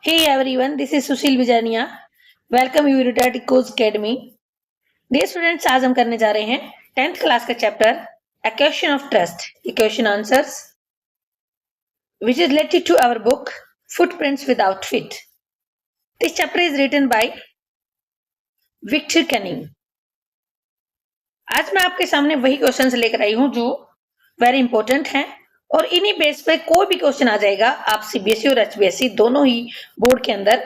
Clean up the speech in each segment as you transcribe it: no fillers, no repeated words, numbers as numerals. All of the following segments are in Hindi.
Hey everyone, this is Sushil Vijaniya. Welcome you to coach academy. Dear students, आज हम करने जा रहे हैं 10th क्लास का chapter a question of trust. ये question answers which is related to our book Footprints Without Feet. This chapter is written by Victor Canning. आज मैं आपके सामने वही क्वेश्चंस लेकर आई हूं जो वेरी इंपॉर्टेंट हैं और इन्हीं बेस पे कोई भी क्वेश्चन आ जाएगा. आप सीबीएसई और एचबीएसई दोनों ही बोर्ड के अंदर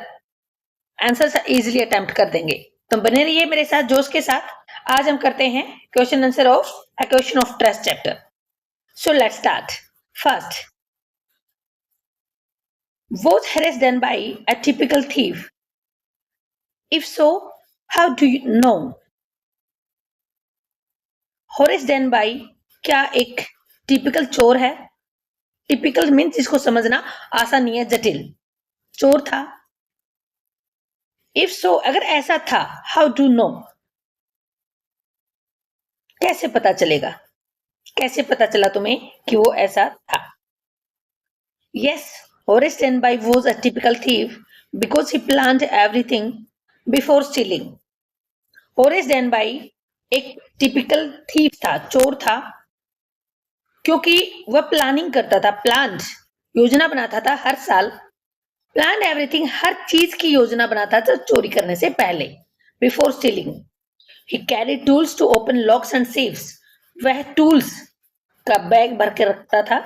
आंसर इजीली अटेम्प्ट कर देंगे. तो बने रहिए मेरे साथ जोश के साथ. आज हम करते हैं question answer of a question of trust chapter. So let's start. First, was Harris done by a typical thief? If so, how do you know? Horace done by क्या एक टिपिकल चोर है? टिपिकल मीन्स इसको समझना आसान नहीं है, जटिल. चोर था. इफ सो, अगर ऐसा था, हाउ डू नो, कैसे पता चलेगा? कैसे पता चला तुम्हें कि वो ऐसा था? Yes, Horace Denby was a typical thief because he planned everything before stealing. Horace Denby एक टिपिकल थीफ था, चोर था, क्योंकि वह प्लानिंग करता था. प्लान, योजना बनाता था हर साल. प्लान एवरीथिंग, हर चीज की योजना बनाता था चोरी करने से पहले. Before stealing, he carry tools to open locks and safes. वह टूल्स का बैग भर के रखता था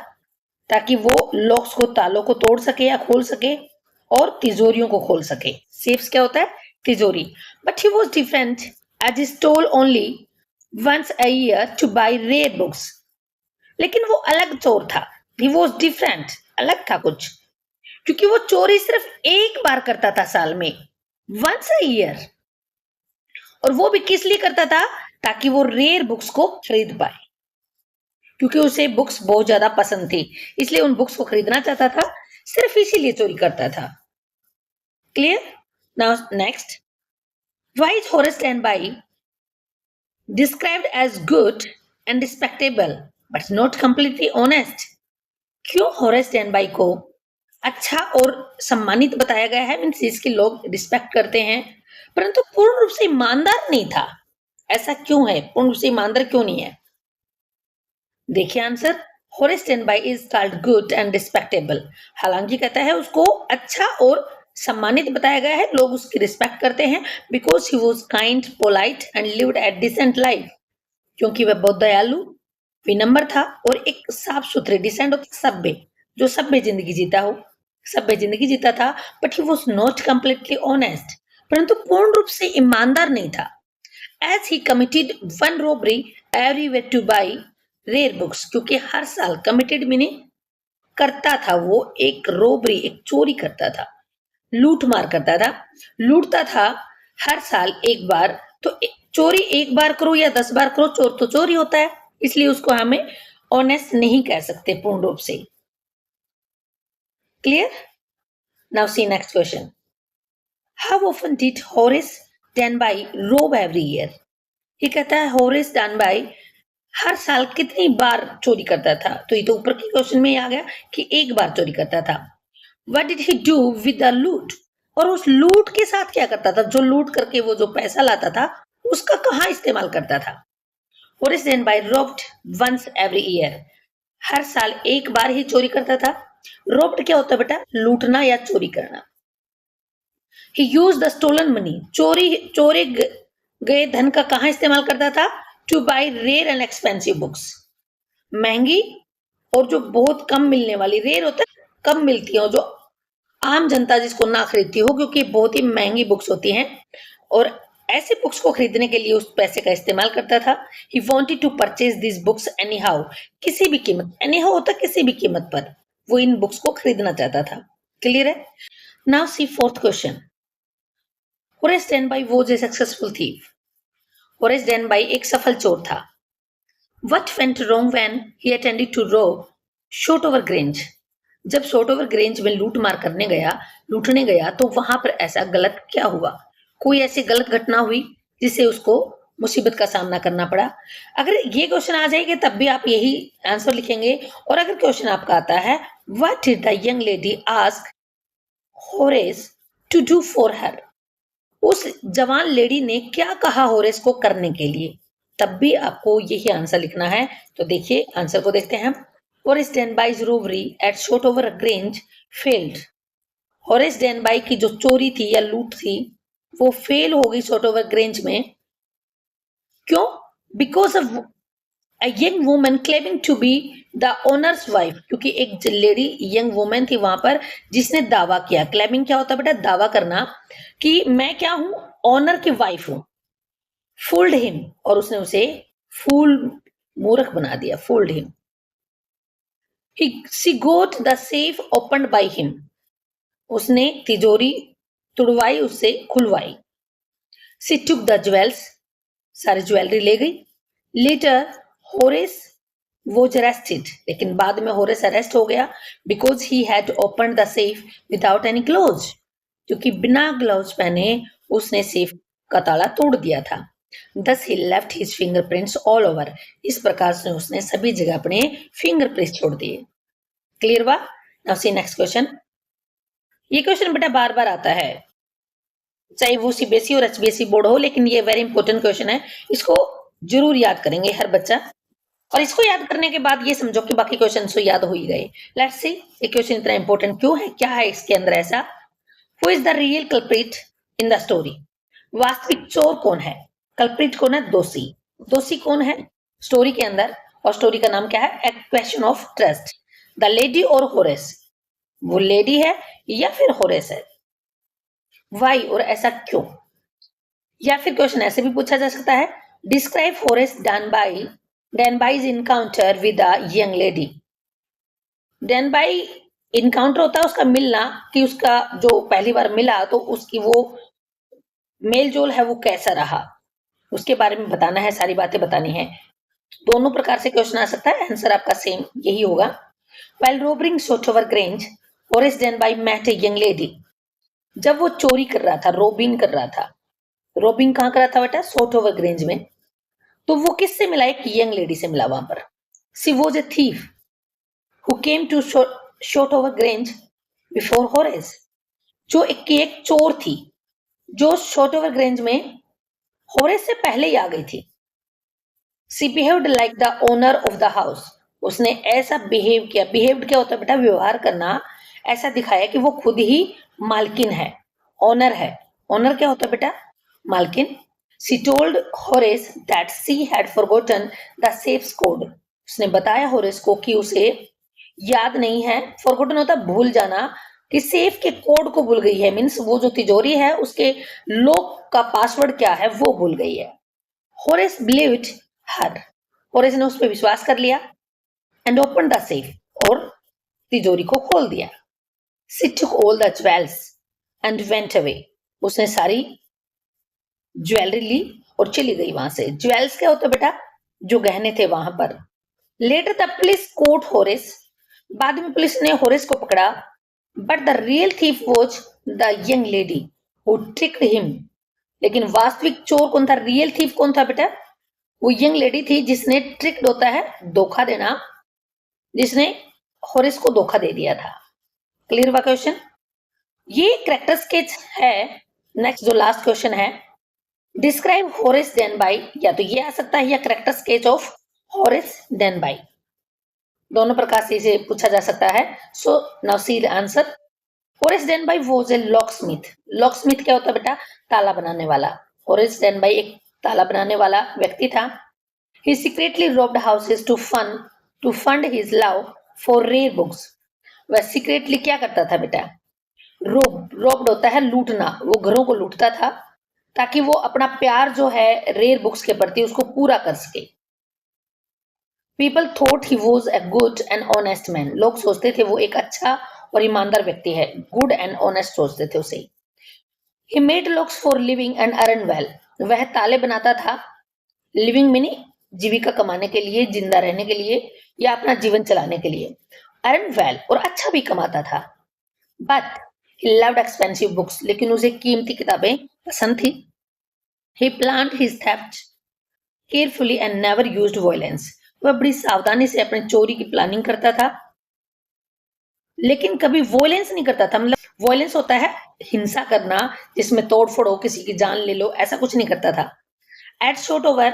ताकि वो लॉक्स को, तालों को तोड़ सके या खोल सके और तिजोरियों को खोल सके. सेफ्स क्या होता है? तिजोरी. But he was different as he stole only once a year to buy rare books. लेकिन वो अलग चोर था. ही वॉज डिफरेंट, अलग था कुछ, क्योंकि वो चोरी सिर्फ एक बार करता था साल में, वंस अ ईयर. और वो भी किस लिए करता था? ताकि वो रेयर बुक्स को खरीद पाए, क्योंकि उसे बुक्स बहुत ज्यादा पसंद थी, इसलिए उन बुक्स को खरीदना चाहता था. सिर्फ इसीलिए चोरी करता था. Clear? Now next, why is Horace Denby described as good and respectable but not completely honest? क्यों होरेस डेनबाई को अच्छा और सम्मानित बताया गया है? मीन्स इसके लोग रिस्पेक्ट करते हैं, परंतु पूर्ण रूप से ईमानदार नहीं था. ऐसा क्यों है? पूर्ण रूप से ईमानदार क्यों नहीं है? देखिए answer. Horace Danby is called good and respectable. हालांकि कहता है उसको अच्छा और सम्मानित बताया गया है, लोग उसकी रिस्पेक्ट करते हैं, because he was kind, polite and lived a decent life. क्योंकि वह बहुत दयालु, विनम्र था और एक साफ सुथरे, डिसेंट और सभ्य, जो सभ्य जिंदगी जीता हो, सभ्य जिंदगी जीता था. But he was not completely honest, परंतु पूर्ण रूप से ईमानदार नहीं था. As he committed one robbery everywhere to buy rare books, क्योंकि हर साल, कमिटेड मीनिंग करता था, वो एक रोबरी, एक चोरी करता था, लूट मार करता था, लूटता था हर साल एक बार. तो चोरी एक बार करो या 10 बार करो, चोर तो चोरी होता है, इसलिए उसको हमें ऑनेस्ट नहीं कह सकते पूर्ण रूप से. Clear? Now see next question. How often did Horace Danby rob every year? ये कहता है होरेस डेनबाई हर साल कितनी बार चोरी करता था. तो ये तो ऊपर के क्वेश्चन में आ गया कि एक बार चोरी करता था. What did he do with the लूट? और उस लूट के साथ क्या करता था? जो लूट करके वो जो पैसा लाता था, उसका कहाँ इस्तेमाल करता था? Horace Danby robbed once every year. हर साल एक बार ही चोरी करता था. रोब्ड क्या होता है बेटा? लूटना या चोरी करना. He used the stolen money. चोरे गए धन का कहाँ इस्तेमाल करता था? To buy rare and expensive books. महंगी और जो बहुत कम मिलने वाली, रेयर होता है कम मिलती है, और जो आम जनता जिसको ना खरीदती हो, क्योंकि बहुत ही महंगी बुक्स होती हैं, और ऐसे बुक्स को खरीदने के लिए उस पैसे का इस्तेमाल करता था. He wanted to purchase this books anyhow. किसी भी कीमत, एनी हाउ होता किसी भी कीमत पर, वो इन बुक्स को खरीदना चाहता था. क्लियर है? Now see fourth question. Horace Danby was a successful thief. Horace Danby एक सफल चोर था. What went wrong when he attempted to rob Shotover Grange? जब शोटोवर ग्रेंज में लूट मार करने गया, लूटने गया, तो वहां पर ऐसा गलत क्या हुआ? कोई ऐसी गलत घटना हुई जिससे उसको मुसीबत का सामना करना पड़ा? अगर ये क्वेश्चन आ जाएगा तब भी आप यही आंसर लिखेंगे. और अगर क्वेश्चन आपका आता है, what did the young lady ask Horace to do for her? उस जवान लेडी ने क्या कहा होरेस को करने के लिए? तब भी आपको यही आंसर लिखना है। तो देखिए आंसर को देखते हैं हम। Horace Danby's robbery at Shotover Grange failed. Horace Danby की जो चोरी थी या लूट थी वो फेल हो गई शोटोवर ग्रेंज में। क्यों? Because of a young woman claiming to be the owner's wife, क्योंकि एक लेडी यंग वुमेन थी वहां पर जिसने दावा किया। क्लेमिंग क्या होता है बेटा? दावा करना कि मैं क्या हूं? ऑनर की वाइफ हूं। फूल्ड हिम, और उसने उसे फूल मूर्ख बना दिया। Fooled him. She goat the safe opened by him, उसने तिजोरी तुड़वाई, उससे खुलवाई। शी टुक द ज्वेल्स, सारी ज्वेलरी ले गई। लेटर होरेस वॉज अरेस्टेड, लेकिन बाद में होरेस अरेस्ट हो गया because he had open the safe without any gloves, क्योंकि बिना ग्लव्स पहने उसने सेफ का ताला तोड़ दिया था। Thus he left his fingerprints all over, इस प्रकार से उसने सभी जगह अपने फिंगरप्रिंट्स छोड़ दिए। क्लियर हुआ? Now see next question. ये क्वेश्चन बेटा बार बार आता है, चाहे वो सीबीएसई और एचबीएसई बोर्ड हो, लेकिन ये वेरी इंपॉर्टेंट क्वेश्चन है। इसको जरूर याद करेंगे हर बच्चा, और इसको याद करने के बाद ये समझो कि बाकी क्वेश्चन तो याद हो ही गए। लेट्स सी ये क्वेश्चन इतना इंपॉर्टेंट क्यों है, क्या है इसके अंदर ऐसा। Who is the real culprit in the story? वास्तविक चोर कौन है? कल्प्रिट कौन है? दोषी। दोषी कौन है स्टोरी के अंदर? और स्टोरी का नाम क्या है? A question of trust. The lady और होरेस, वो लेडी है या फिर होरेस है? वाई, और ऐसा क्यों? या फिर क्वेश्चन ऐसे भी पूछा जा सकता है, describe Horace Danby's encounter with a young lady. Danby encounter होता है उसका मिलना, कि उसका जो पहली बार मिला तो उसकी वो मेल जोल है वो कैसा रहा, उसके बारे में बताना है, सारी बातें बतानी है। दोनों प्रकार से क्वेश्चन आ सकता है, आंसर आपका सेम यही होगा। While robbing Shotover Grange, Horace Denby met a young lady. जब वो चोरी कर रहा था, रोबिंग कर रहा था, रोबिंग कहाँ कर रहा था बेटा? शोटोवर ग्रेंज में। तो वो किससे मिला? एक यंग लेडी से मिला वहां पर। She was a thief who came to Shotover Grange before Horace, जो एक चोर थी जो शोटोवर ग्रेंज में होरेस से पहले ही आ गई थी। She behaved like the owner of the house, उसने ऐसा बिहेव किया। बिहेव्ड क्या होता है बेटा? व्यवहार करना। ऐसा दिखाया कि वो खुद ही मालकिन है, ओनर है। ओनर क्या होता है बेटा? मालकिन। She told Horace that she had forgotten the safe's code. उसने बताया होरेस को कि उसे याद नहीं है, फॉरगॉटन होता भूल जाना, कि सेफ के कोड को भूल गई है। मीन्स वो जो तिजोरी है उसके लॉक का पासवर्ड क्या है वो भूल गई है। होरेस बिलीव्ड हर, होरेस ने उस पर विश्वास कर लिया। एंड ओपन द सेफ, और तिजोरी को खोल दिया। She took all the jewels and went away. उसने सारी ज्वेलरी ली और चली गई वहां से। ज्वेल्स क्या होता है बेटा? जो गहने थे वहां पर। Later the police caught Horace, बाद में पुलिस ने होरेस को पकड़ा। But the real thief was the young lady who tricked him, लेकिन वास्तविक चोर कौन था? रियल थीफ कौन था बेटा? वो यंग लेडी थी जिसने ट्रिक्ड होता है धोखा देना, जिसने होरेस को धोखा दे दिया था। क्लियर हुआ क्वेश्चन? ये कैरेक्टर स्केच है। नेक्स्ट जो लास्ट क्वेश्चन है, डिस्क्राइब होरेस डेनबाई, या तो ये आ सकता है या character sketch of Horace Danby, दोनों प्रकार से इसे पूछा जा सकता है। So now see the answer. Horace Danby was a locksmith. Locksmith क्या होता है बेटा? ताला बनाने वाला। होरेस डेनबाई एक ताला बनाने वाला व्यक्ति था। He secretly robbed houses to fund his love for rare books. वह सीक्रेटली क्या करता था बेटा? रोब्ड होता है लूटना, वो घरों को लूटता था ताकि वो अपना प्यार जो है रेयर बुक्स के प्रति उसको पूरा कर सके। People thought he was a good and honest man, लोग सोचते थे वो एक अच्छा और ईमानदार व्यक्ति है। गुड एंड ऑनेस्ट सोचते थे उसे। He made locks for living and earn well, वह ताले बनाता था। लिविंग मीनिंग जीविका कमाने के लिए, जिंदा रहने के लिए, या अपना जीवन चलाने के लिए। अर्न वेल, और अच्छा भी कमाता था। But he loved expensive books, लेकिन उसे कीमती किताबें पसंद थी। He planned his theft carefully and never used violence. वह बड़ी सावधानी से अपने चोरी की प्लानिंग करता था, लेकिन कभी वॉयलेंस नहीं करता था। मतलब वॉयलेंस होता है हिंसा करना, जिसमें तोड़-फोड़ हो, किसी की जान ले लो, ऐसा कुछ नहीं करता था। At Shotover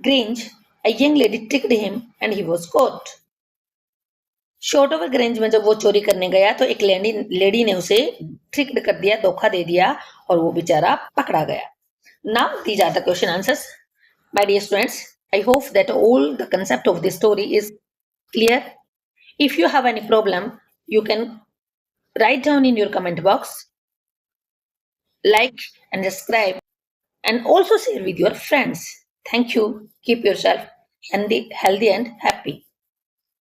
Grange, a young lady tricked him and he was caught. Short over grange में जब वो चोरी करने गया तो एक लेडी ने उसे ट्रिक्ड कर दिया, धोखा दे दिया और वो बेचारा पकड़ा गया. Now these are the question answers. My dear students, I hope that all the concept of this story is clear. If you have any problem, you can write down in your comment box, like and subscribe, and also share with your friends. Thank you. Keep yourself healthy and happy.